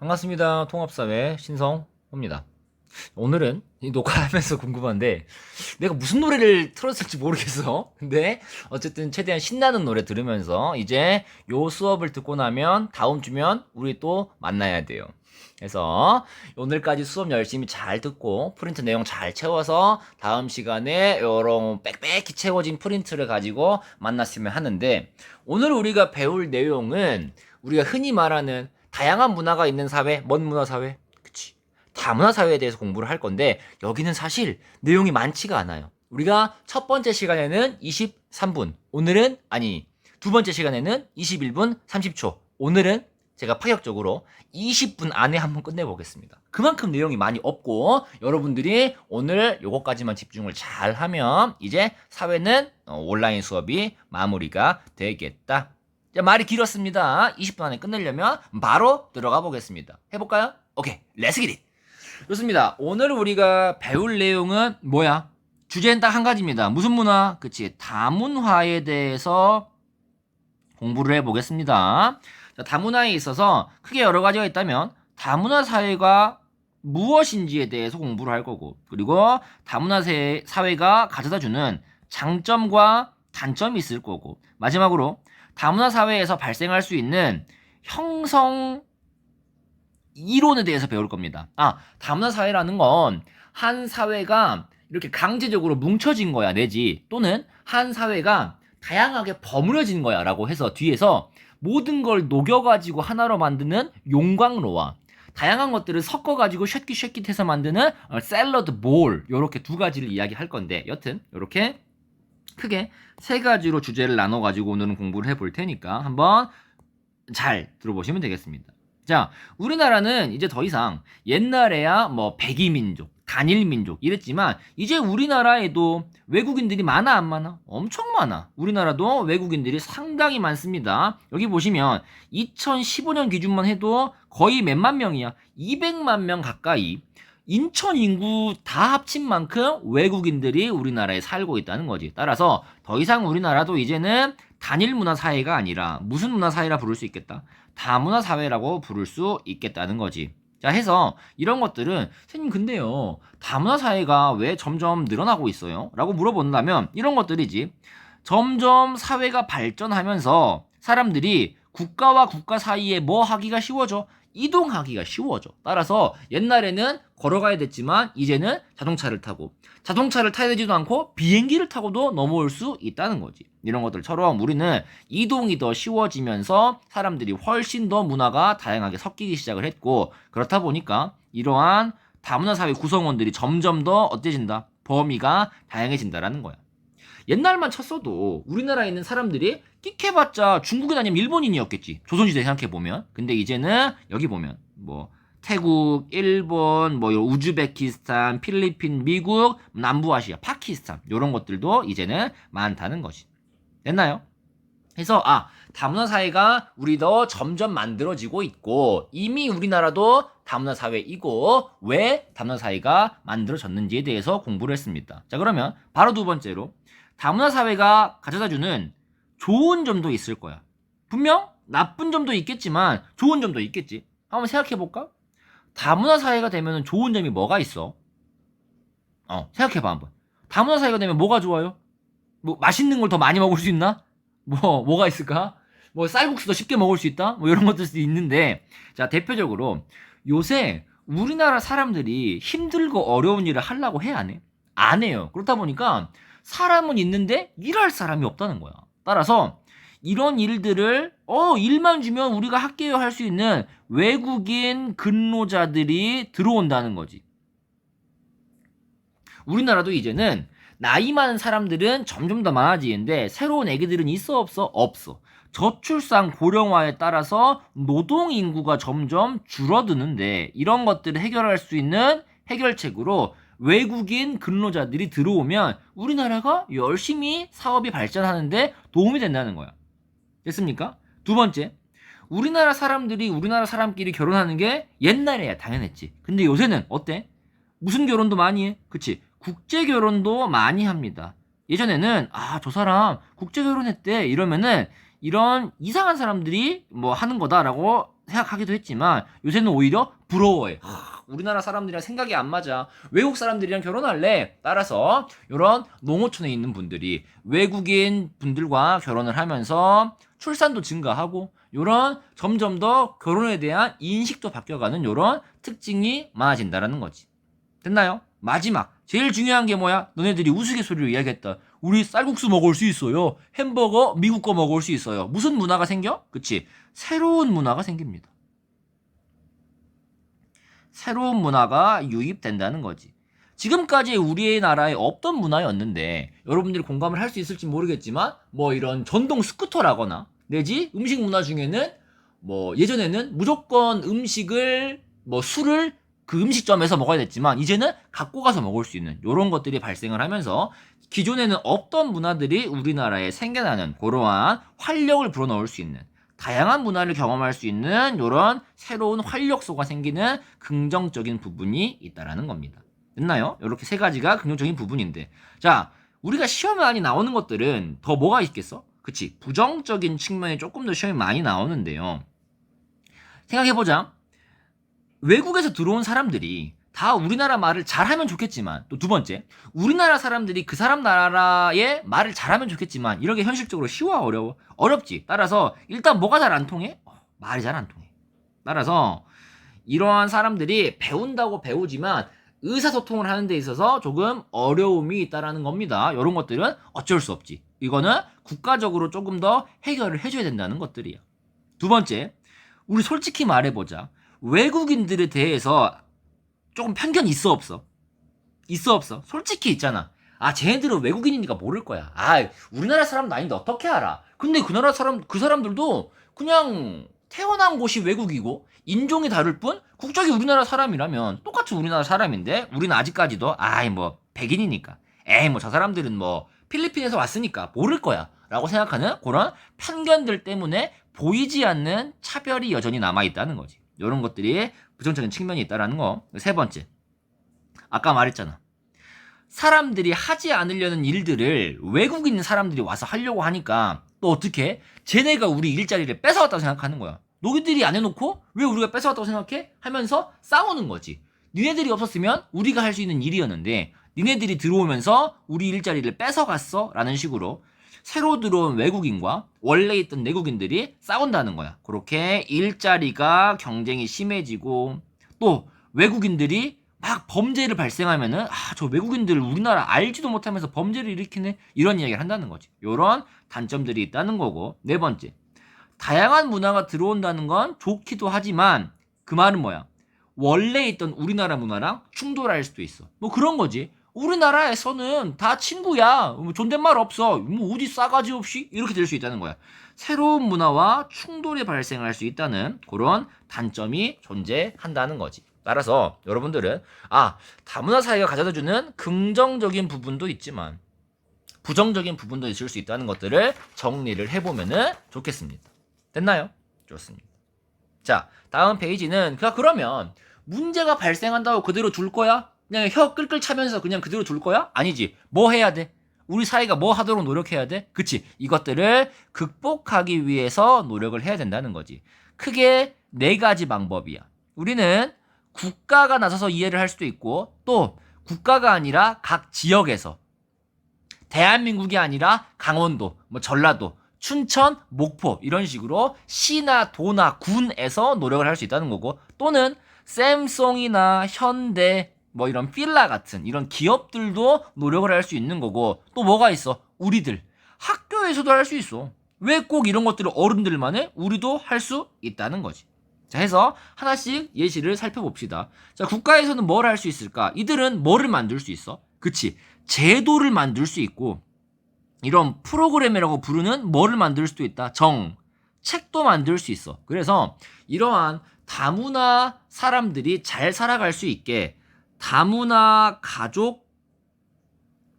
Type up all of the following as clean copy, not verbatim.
반갑습니다. 통합사회 신성호입니다. 오늘은 이 녹화하면서 궁금한데 내가 무슨 노래를 틀었을지 모르겠어. 근데 어쨌든 최대한 신나는 노래 들으면서 이제 요 수업을 듣고 나면 다음 주면 우리 또 만나야 돼요. 그래서 오늘까지 수업 열심히 잘 듣고 프린트 내용 잘 채워서 다음 시간에 요런 빽빽히 채워진 프린트를 가지고 만났으면 하는데, 오늘 우리가 배울 내용은 우리가 흔히 말하는 다양한 문화가 있는 사회, 먼 문화 사회, 그치? 다문화 사회에 대해서 공부를 할 건데 여기는 사실 내용이 많지가 않아요. 우리가 첫 번째 시간에는 23분, 오늘은 두 번째 시간에는 21분 30초, 오늘은 제가 파격적으로 20분 안에 한번 끝내보겠습니다. 그만큼 내용이 많이 없고 여러분들이 오늘 요거까지만 집중을 잘 하면 이제 사회는 온라인 수업이 마무리가 되겠다. 자, 말이 길었습니다. 20분 안에 끝내려면 바로 들어가 보겠습니다. 해볼까요? 오케이, 렛츠 기릿. 좋습니다. 오늘 우리가 배울 내용은 뭐야? 주제는 딱 한 가지입니다. 무슨 문화? 그치, 다문화에 대해서 공부를 해보겠습니다. 자, 다문화에 있어서 크게 여러 가지가 있다면 다문화 사회가 무엇인지에 대해서 공부를 할 거고, 그리고 다문화 사회가 가져다주는 장점과 단점이 있을 거고, 마지막으로 다문화 사회에서 발생할 수 있는 형성 이론에 대해서 배울 겁니다. 다문화 사회라는 건 한 사회가 이렇게 강제적으로 뭉쳐진 거야, 내지 또는 한 사회가 다양하게 버무려진 거야 라고 해서 뒤에서 모든 걸 녹여가지고 하나로 만드는 용광로와 다양한 것들을 섞어가지고 쉐킷쉐킷해서 만드는 샐러드 볼, 요렇게 두 가지를 이야기할 건데, 여튼 요렇게 크게 세 가지로 주제를 나눠가지고 오늘은 공부를 해볼 테니까 한번 잘 들어보시면 되겠습니다. 자, 우리나라는 이제 더 이상 옛날에야 뭐 백이민족, 단일민족 이랬지만 이제 우리나라에도 외국인들이 많아 안 많아? 엄청 많아. 우리나라도 외국인들이 상당히 많습니다. 여기 보시면 2015년 기준만 해도 거의 몇만 명이야. 200만 명 가까이. 인천 인구 다 합친 만큼 외국인들이 우리나라에 살고 있다는 거지. 따라서 더 이상 우리나라도 이제는 단일 문화 사회가 아니라 무슨 문화 사회라 부를 수 있겠다? 다문화 사회라고 부를 수 있겠다는 거지. 자, 해서 이런 것들은 선생님 근데요, 다문화 사회가 왜 점점 늘어나고 있어요? 라고 물어본다면 이런 것들이지. 점점 사회가 발전하면서 사람들이 국가와 국가 사이에 뭐 하기가 쉬워져? 이동하기가 쉬워져. 따라서 옛날에는 걸어가야 됐지만 이제는 자동차를 타고, 자동차를 타야 되지도 않고 비행기를 타고도 넘어올 수 있다는 거지. 이런 것들처럼 우리는 이동이 더 쉬워지면서 사람들이 훨씬 더 문화가 다양하게 섞이기 시작을 했고, 그렇다 보니까 이러한 다문화 사회 구성원들이 점점 더 어때진다? 범위가 다양해진다라는 거야. 옛날만 쳤어도 우리나라에 있는 사람들이 끽해봤자 중국인 아니면 일본인이었겠지, 조선시대 생각해보면. 근데 이제는 여기 보면 뭐 태국, 일본, 뭐 우즈베키스탄, 필리핀, 미국, 남부아시아, 파키스탄 이런 것들도 이제는 많다는 것이 됐나요? 그래서 다문화 사회가 우리도 점점 만들어지고 있고, 이미 우리나라도 다문화 사회이고 왜 다문화 사회가 만들어졌는지에 대해서 공부를 했습니다. 자, 그러면 바로 두 번째로 다문화 사회가 가져다주는 좋은 점도 있을 거야. 분명 나쁜 점도 있겠지만 좋은 점도 있겠지. 한번 생각해볼까? 다문화 사회가 되면 좋은 점이 뭐가 있어? 생각해봐 한번. 다문화 사회가 되면 뭐가 좋아요? 뭐 맛있는 걸 더 많이 먹을 수 있나? 뭐가 있을까? 뭐 쌀국수도 쉽게 먹을 수 있다? 뭐 이런 것들도 있는데, 자, 대표적으로 요새 우리나라 사람들이 힘들고 어려운 일을 하려고 해, 안 해? 안 해요. 그렇다 보니까 사람은 있는데 일할 사람이 없다는 거야. 따라서 이런 일들을 일만 주면 우리가 학계여 할 수 있는 외국인 근로자들이 들어온다는 거지. 우리나라도 이제는 나이 많은 사람들은 점점 더 많아지는데 새로운 애기들은 있어 없어? 없어. 저출산 고령화에 따라서 노동 인구가 점점 줄어드는데 이런 것들을 해결할 수 있는 해결책으로 외국인 근로자들이 들어오면 우리나라가 열심히 사업이 발전하는데 도움이 된다는 거야. 됐습니까? 두 번째, 우리나라 사람들이 우리나라 사람끼리 결혼하는 게 옛날에야 당연했지. 근데 요새는 어때? 무슨 결혼도 많이 해? 그치? 국제 결혼도 많이 합니다. 예전에는 저 사람 국제 결혼했대 이러면은 이런 이상한 사람들이 뭐 하는 거다라고 생각하기도 했지만 요새는 오히려 부러워해. 우리나라 사람들이랑 생각이 안 맞아. 외국 사람들이랑 결혼할래. 따라서 이런 농어촌에 있는 분들이 외국인 분들과 결혼을 하면서 출산도 증가하고 이런 점점 더 결혼에 대한 인식도 바뀌어가는 이런 특징이 많아진다라는 거지. 됐나요? 마지막 제일 중요한 게 뭐야? 너네들이 우스갯소리로 이야기했다. 우리 쌀국수 먹을 수 있어요. 햄버거 미국 거 먹을 수 있어요. 무슨 문화가 생겨? 그치? 새로운 문화가 생깁니다. 새로운 문화가 유입된다는 거지. 지금까지 우리나라에 없던 문화였는데 여러분들이 공감을 할 수 있을지 모르겠지만 뭐 이런 전동 스쿠터라거나 내지 음식 문화 중에는 뭐 예전에는 무조건 음식을 뭐 술을 그 음식점에서 먹어야 됐지만 이제는 갖고 가서 먹을 수 있는 이런 것들이 발생을 하면서 기존에는 없던 문화들이 우리나라에 생겨나는 그러한 활력을 불어넣을 수 있는 다양한 문화를 경험할 수 있는 이런 새로운 활력소가 생기는 긍정적인 부분이 있다라는 겁니다. 됐나요? 이렇게 세 가지가 긍정적인 부분인데 자 우리가 시험에 많이 나오는 것들은 더 뭐가 있겠어? 그치 부정적인 측면이 조금 더 시험에 많이 나오는데요. 생각해보자. 외국에서 들어온 사람들이 다 우리나라 말을 잘하면 좋겠지만 또 두 번째 우리나라 사람들이 그 사람 나라의 말을 잘하면 좋겠지만 이렇게 현실적으로 쉬워 어려워? 어렵지. 따라서 일단 뭐가 잘 안 통해? 말이 잘 안 통해. 따라서 이러한 사람들이 배운다고 배우지만 의사소통을 하는 데 있어서 조금 어려움이 있다라는 겁니다. 이런 것들은 어쩔 수 없지. 이거는 국가적으로 조금 더 해결을 해줘야 된다는 것들이야. 두 번째 우리 솔직히 말해보자. 외국인들에 대해서 조금 편견 있어 없어? 있어 없어? 솔직히 있잖아. 아 쟤네들은 외국인이니까 모를 거야. 아 우리나라 사람 아닌데 어떻게 알아? 근데 그 나라 사람 그 사람들도 그냥 태어난 곳이 외국이고 인종이 다를 뿐 국적이 우리나라 사람이라면 똑같이 우리나라 사람인데 우리는 아직까지도 아이 뭐 백인이니까 에이 뭐 저 사람들은 뭐 필리핀에서 왔으니까 모를 거야 라고 생각하는 그런 편견들 때문에 보이지 않는 차별이 여전히 남아있다는 거지. 이런 것들이 부정적인 측면이 있다라는 거. 세 번째 아까 말했잖아. 사람들이 하지 않으려는 일들을 외국인 사람들이 와서 하려고 하니까 또 어떻게 쟤네가 우리 일자리를 뺏어왔다고 생각하는 거야. 너희들이 안 해놓고 왜 우리가 뺏어왔다고 생각해? 하면서 싸우는 거지. 니네들이 없었으면 우리가 할 수 있는 일이었는데 니네들이 들어오면서 우리 일자리를 뺏어갔어 라는 식으로 새로 들어온 외국인과 원래 있던 내국인들이 싸운다는 거야. 그렇게 일자리가 경쟁이 심해지고 또 외국인들이 막 범죄를 발생하면은 저 외국인들 우리나라 알지도 못하면서 범죄를 일으키네 이런 이야기를 한다는 거지. 이런 단점들이 있다는 거고. 네 번째 다양한 문화가 들어온다는 건 좋기도 하지만 그 말은 뭐야? 원래 있던 우리나라 문화랑 충돌할 수도 있어. 뭐 그런 거지. 우리나라에서는 다 친구야. 뭐 존댓말 없어. 뭐 어디 싸가지 없이 이렇게 될 수 있다는 거야. 새로운 문화와 충돌이 발생할 수 있다는 그런 단점이 존재한다는 거지. 따라서 여러분들은 다문화 사회가 가져다주는 긍정적인 부분도 있지만 부정적인 부분도 있을 수 있다는 것들을 정리를 해보면 좋겠습니다. 됐나요? 좋습니다. 자, 다음 페이지는 그러면 문제가 발생한다고 그대로 둘 거야? 그냥 혀 끌끌 차면서 그냥 그대로 둘 거야? 아니지. 뭐 해야 돼? 우리 사회가 뭐 하도록 노력해야 돼? 그치? 이것들을 극복하기 위해서 노력을 해야 된다는 거지. 크게 네 가지 방법이야. 우리는 국가가 나서서 이해를 할 수도 있고 또 국가가 아니라 각 지역에서 대한민국이 아니라 강원도, 뭐 전라도, 춘천, 목포 이런 식으로 시나 도나 군에서 노력을 할 수 있다는 거고 또는 샘송이나 현대 뭐 이런 필라 같은 이런 기업들도 노력을 할 수 있는 거고 또 뭐가 있어? 우리들 학교에서도 할 수 있어. 왜 꼭 이런 것들을 어른들만 해? 우리도 할 수 있다는 거지. 자 해서 하나씩 예시를 살펴봅시다. 자 국가에서는 뭘 할 수 있을까? 이들은 뭐를 만들 수 있어? 그치 제도를 만들 수 있고 이런 프로그램이라고 부르는 뭐를 만들 수도 있다. 책도 만들 수 있어. 그래서 이러한 다문화 사람들이 잘 살아갈 수 있게 다문화 가족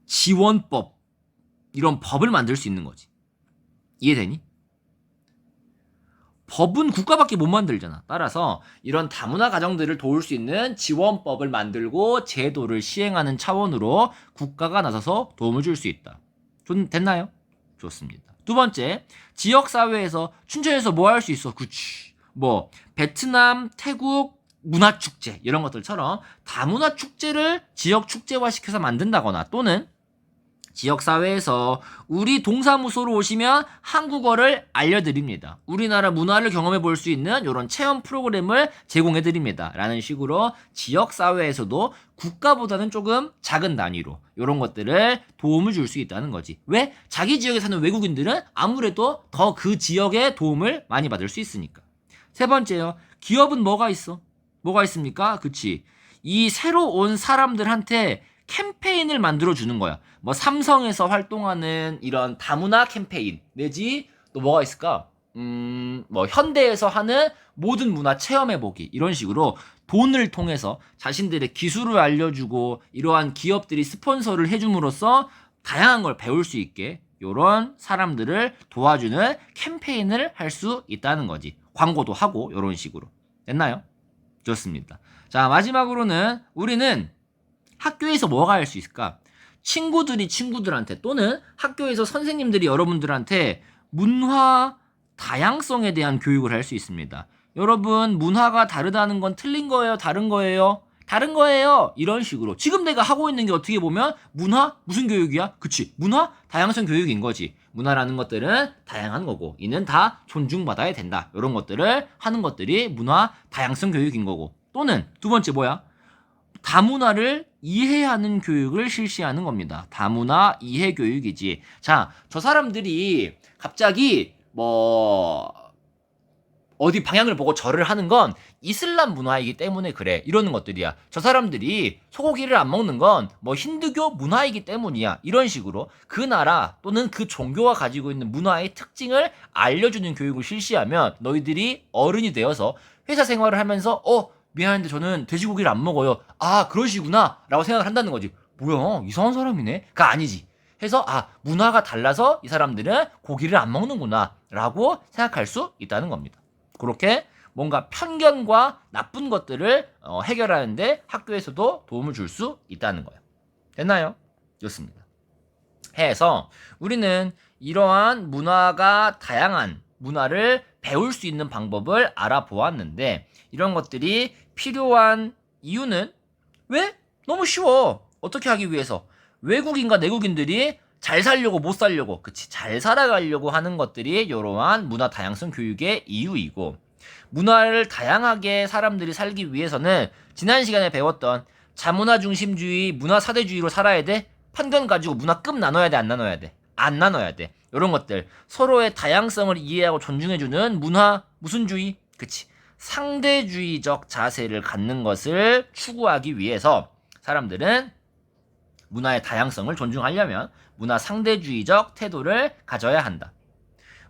지원법 이런 법을 만들 수 있는 거지. 이해되니? 법은 국가밖에 못 만들잖아. 따라서 이런 다문화 가정들을 도울 수 있는 지원법을 만들고 제도를 시행하는 차원으로 국가가 나서서 도움을 줄 수 있다. 됐나요? 좋습니다. 두 번째, 지역사회에서 춘천에서 뭐 할 수 있어? 그치. 뭐 베트남, 태국 문화축제 이런 것들처럼 다문화 축제를 지역 축제화시켜서 만든다거나 또는 지역사회에서 우리 동사무소로 오시면 한국어를 알려드립니다. 우리나라 문화를 경험해 볼 수 있는 이런 체험 프로그램을 제공해 드립니다. 라는 식으로 지역사회에서도 국가보다는 조금 작은 단위로 이런 것들을 도움을 줄 수 있다는 거지. 왜? 자기 지역에 사는 외국인들은 아무래도 더 그 지역의 도움을 많이 받을 수 있으니까. 세 번째요. 기업은 뭐가 있어? 뭐가 있습니까? 그치. 이 새로 온 사람들한테 캠페인을 만들어 주는 거야. 뭐 삼성에서 활동하는 이런 다문화 캠페인 내지 또 뭐가 있을까? 뭐 현대에서 하는 모든 문화 체험해보기 이런 식으로 돈을 통해서 자신들의 기술을 알려주고 이러한 기업들이 스폰서를 해줌으로써 다양한 걸 배울 수 있게 이런 사람들을 도와주는 캠페인을 할 수 있다는 거지. 광고도 하고 이런 식으로. 됐나요? 좋습니다. 자, 마지막으로는 우리는 학교에서 뭐가 할 수 있을까? 친구들이 친구들한테 또는 학교에서 선생님들이 여러분들한테 문화 다양성에 대한 교육을 할 수 있습니다. 여러분, 문화가 다르다는 건 틀린 거예요? 다른 거예요? 다른 거예요. 이런 식으로. 지금 내가 하고 있는 게 어떻게 보면 문화? 무슨 교육이야? 그치. 문화? 다양성 교육인 거지. 문화라는 것들은 다양한 거고 이는 다 존중받아야 된다. 이런 것들을 하는 것들이 문화 다양성 교육인 거고 또는 두 번째 뭐야? 다문화를 이해하는 교육을 실시하는 겁니다. 다문화 이해 교육이지. 자, 저 사람들이 갑자기 뭐 어디 방향을 보고 절을 하는 건 이슬람 문화이기 때문에 그래. 이러는 것들이야. 저 사람들이 소고기를 안 먹는 건 뭐 힌두교 문화이기 때문이야. 이런 식으로 그 나라 또는 그 종교가 가지고 있는 문화의 특징을 알려주는 교육을 실시하면 너희들이 어른이 되어서 회사 생활을 하면서 미안한데 저는 돼지고기를 안 먹어요. 아, 그러시구나. 라고 생각을 한다는 거지. 뭐야, 이상한 사람이네. 가 아니지. 해서 문화가 달라서 이 사람들은 고기를 안 먹는구나. 라고 생각할 수 있다는 겁니다. 그렇게 뭔가 편견과 나쁜 것들을 해결하는데 학교에서도 도움을 줄 수 있다는 거예요. 됐나요? 좋습니다. 해서 우리는 이러한 문화가 다양한 문화를 배울 수 있는 방법을 알아보았는데 이런 것들이 필요한 이유는 왜? 너무 쉬워. 어떻게 하기 위해서? 외국인과 내국인들이 잘 살려고 못 살려고 그치 잘 살아가려고 하는 것들이 이러한 문화 다양성 교육의 이유이고 문화를 다양하게 사람들이 살기 위해서는 지난 시간에 배웠던 자문화 중심주의, 문화 사대주의로 살아야 돼? 편견 가지고 문화 급 나눠야 돼? 안 나눠야 돼? 안 나눠야 돼. 이런 것들 서로의 다양성을 이해하고 존중해주는 문화 무슨 주의? 그치 상대주의적 자세를 갖는 것을 추구하기 위해서 사람들은 문화의 다양성을 존중하려면 문화 상대주의적 태도를 가져야 한다.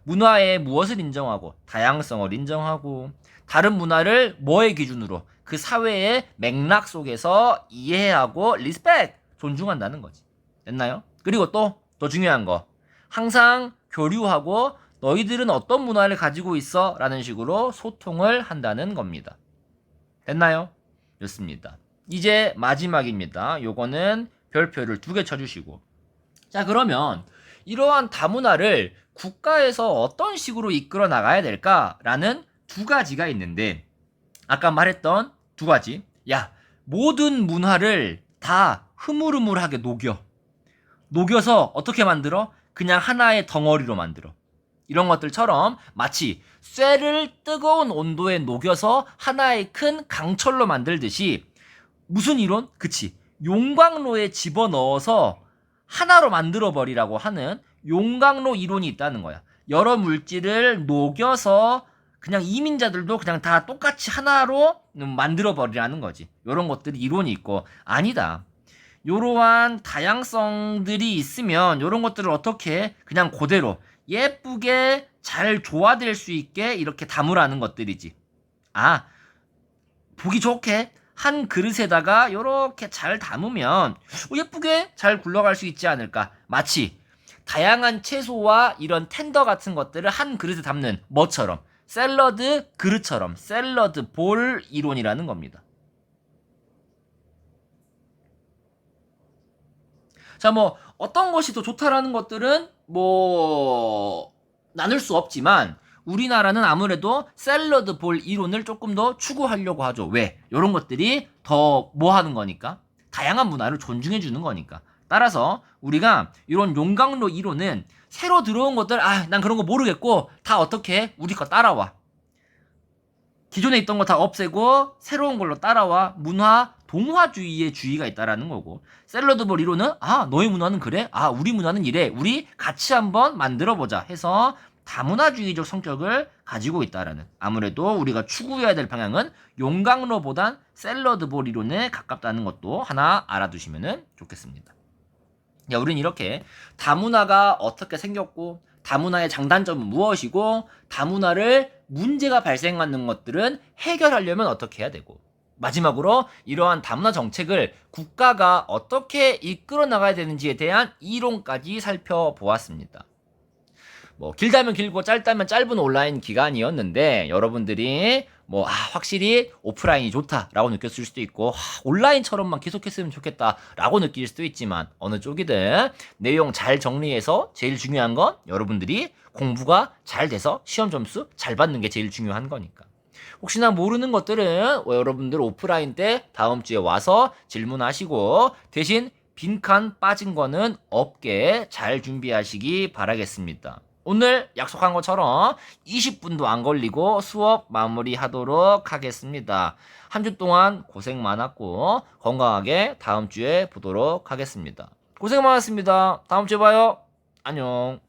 문화에 무엇을 인정하고 다양성을 인정하고 다른 문화를 뭐의 기준으로 그 사회의 맥락 속에서 이해하고 리스펙 존중한다는 거지. 됐나요? 그리고 또 더 중요한 거 항상 교류하고 너희들은 어떤 문화를 가지고 있어? 라는 식으로 소통을 한다는 겁니다. 됐나요? 좋습니다. 이제 마지막입니다. 요거는 별표를 2개 쳐주시고 자 그러면 이러한 다문화를 국가에서 어떤 식으로 이끌어 나가야 될까라는 2가지가 있는데 아까 말했던 2가지 야 모든 문화를 다 흐물흐물하게 녹여서 어떻게 만들어? 그냥 하나의 덩어리로 만들어 이런 것들처럼 마치 쇠를 뜨거운 온도에 녹여서 하나의 큰 강철로 만들듯이 무슨 이론? 그치 용광로에 집어넣어서 하나로 만들어버리라고 하는 용광로 이론이 있다는 거야. 여러 물질을 녹여서 그냥 이민자들도 그냥 다 똑같이 하나로 만들어버리라는 거지. 이런 것들이 이론이 있고 아니다. 이러한 다양성들이 있으면 이런 것들을 어떻게 그냥 그대로 예쁘게 잘 조화될 수 있게 이렇게 담으라는 것들이지. 보기 좋게 한 그릇에다가 이렇게 잘 담으면 예쁘게 잘 굴러갈 수 있지 않을까. 마치 다양한 채소와 이런 텐더 같은 것들을 한 그릇에 담는 뭐처럼 샐러드 그릇처럼 샐러드 볼 이론이라는 겁니다. 자, 어떤 것이 더 좋다라는 것들은 나눌 수 없지만 우리나라는 아무래도 샐러드 볼 이론을 조금 더 추구하려고 하죠. 왜? 이런 것들이 더 뭐 하는 거니까? 다양한 문화를 존중해 주는 거니까. 따라서 우리가 이런 용광로 이론은 새로 들어온 것들, 난 그런 거 모르겠고 다 어떻게 해? 우리 거 따라와. 기존에 있던 거 다 없애고 새로운 걸로 따라와. 문화 동화주의의 주의가 있다라는 거고, 샐러드볼 이론은 너희 문화는 그래? 우리 문화는 이래. 우리 같이 한번 만들어 보자 해서 다문화주의적 성격을 가지고 있다라는, 아무래도 우리가 추구해야 될 방향은 용광로보단 샐러드볼 이론에 가깝다는 것도 하나 알아두시면 좋겠습니다. 야, 우린 이렇게 다문화가 어떻게 생겼고, 다문화의 장단점은 무엇이고, 다문화를 문제가 발생하는 것들은 해결하려면 어떻게 해야 되고, 마지막으로 이러한 다문화 정책을 국가가 어떻게 이끌어 나가야 되는지에 대한 이론까지 살펴보았습니다. 뭐 길다면 길고 짧다면 짧은 온라인 기간이었는데, 여러분들이 확실히 오프라인이 좋다라고 느꼈을 수도 있고, 온라인처럼만 계속했으면 좋겠다라고 느낄 수도 있지만, 어느 쪽이든 내용 잘 정리해서 제일 중요한 건 여러분들이 공부가 잘 돼서 시험 점수 잘 받는 게 제일 중요한 거니까. 혹시나 모르는 것들은 여러분들 오프라인 때 다음 주에 와서 질문하시고, 대신 빈칸 빠진 거는 없게 잘 준비하시기 바라겠습니다. 오늘 약속한 것처럼 20분도 안 걸리고 수업 마무리하도록 하겠습니다. 한 주 동안 고생 많았고 건강하게 다음 주에 보도록 하겠습니다. 고생 많았습니다. 다음 주에 봐요. 안녕.